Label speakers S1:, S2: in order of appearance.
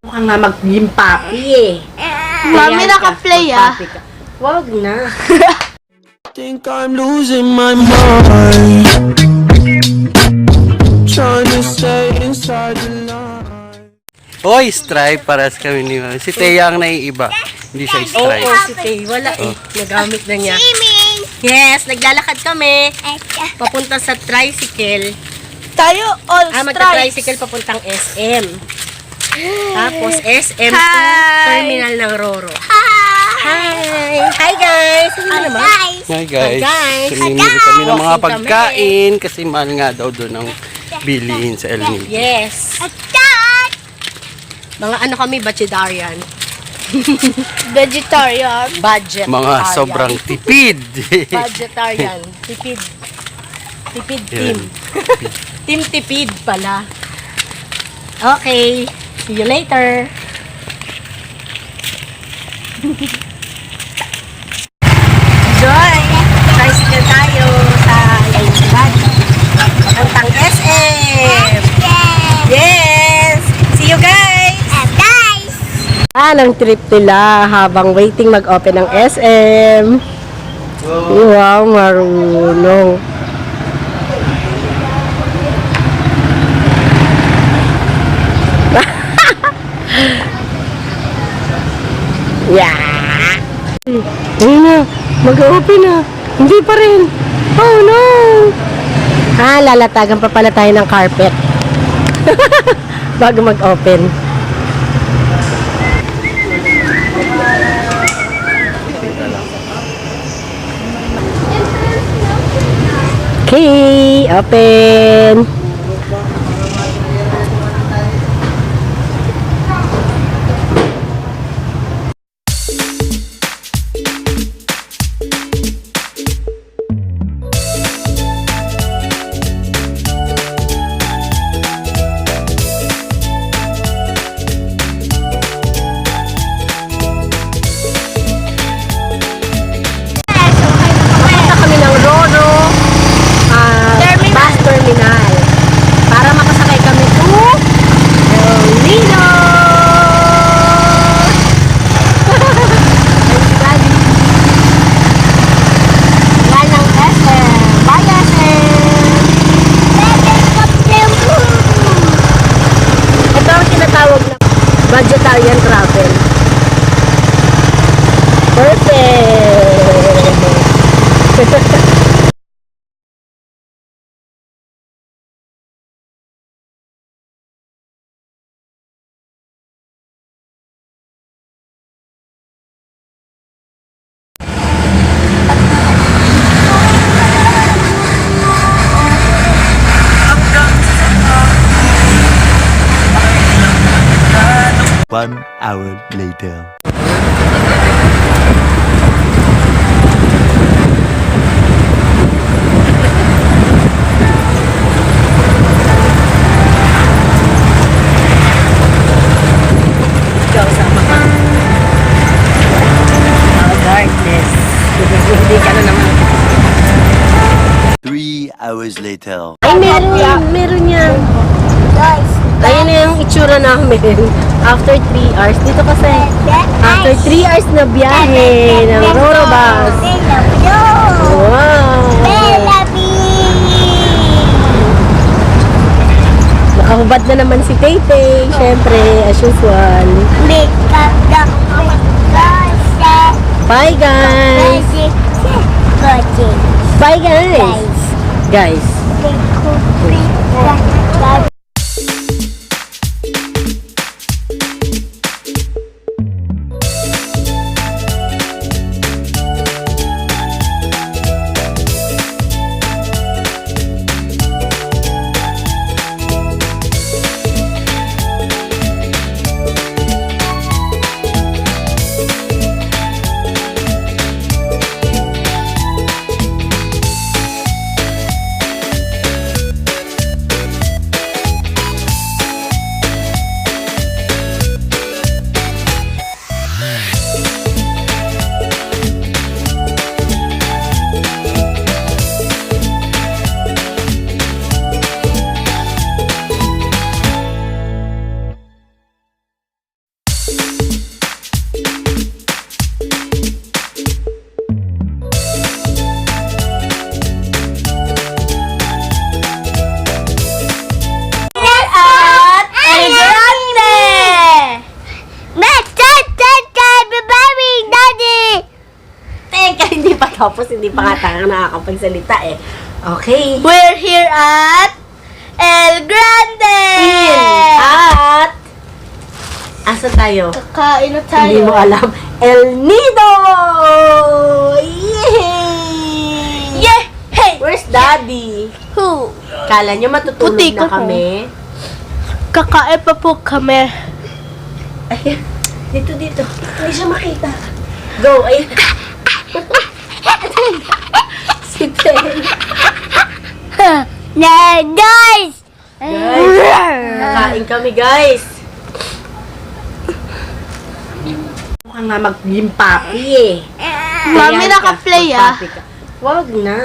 S1: Mukhang nga maging papi eh.
S2: Mami, naka-play ah.
S1: Wag na.
S3: Think I'm losing my mind. Trying to stay inside the line.
S4: Hoy, stripe paras kami ni Mami. Si Teya ang naiiba. Hindi siya stripe.
S1: Oo, si Tay. Wala eh. Nagamit na niya. Yes, naglalakad kami. Papunta sa tricycle.
S2: Tayo all stripes.
S1: Magta-tricycle papuntang SM. Tapos SM to terminal ng Roro. Hi! Hi guys! Ano naman?
S4: Hi guys.
S1: Hi, guys.
S4: Namimili kami ng mga
S1: Walking
S4: pagkain kasi mahal nga daw doon ang bilihin sa Elnido.
S1: Yes. Mga ano kami, budgetarian.
S2: Vegetarian.
S1: Budget.
S4: Mga sobrang tipid.
S1: Budgetarian. Tipid. Tipid team.
S4: Yan.
S1: Team Tipid pala. Okay. See you later. Joy! Tricycle tayo sa Tipid. Papuntang SM. Yes! See you guys! Ang trip nila habang waiting mag-open ng SM. Wow, marunong. Yeah! Ayun na, mag-open na. Hindi pa rin. Oh no! Lalatagan pa pala tayo ng carpet. Bago mag-open. Okay, open. Bus terminal para makasakay kami to Elnido. Yan ang SM. Bye SM. Ito ang tinatawag na budgetarian travel. Perfect.
S3: One hour later.
S1: Ikaw sama ka. Darkness. Hindi ka na naman.
S3: 3 hours later.
S1: Ay, meron yan. Ayun na yung itsura namin. After 3 hours. Dito kasi. After 3 hours na biyahe ng Roro bus. Wow! Nakahubad na naman si Taytay. Siyempre, as usual. Bye guys! Bye guys! Guys. Tapos hindi pa nga tayo nakakapagsalita eh. Okay.
S2: We're here at El Grande!
S1: At asa tayo?
S2: Kakain na
S1: Hindi mo
S2: tayo.
S1: alam. Elnido! Yay!
S2: Yeah! Hey!
S1: Where's Daddy?
S2: Who?
S1: Kala nyo matutulog
S2: Puti
S1: na
S2: ko.
S1: kami?
S2: Kakain pa po kami.
S1: Ay, dito. Hindi siya makita. Go, ay. Si Tel.
S2: Na, guys!
S1: Kakain kami, guys. Mukhang nga mag-limpapi eh.
S2: Mami,
S1: Ayan ka,
S2: naka-play, ah.
S1: magpapi ka. Wag na.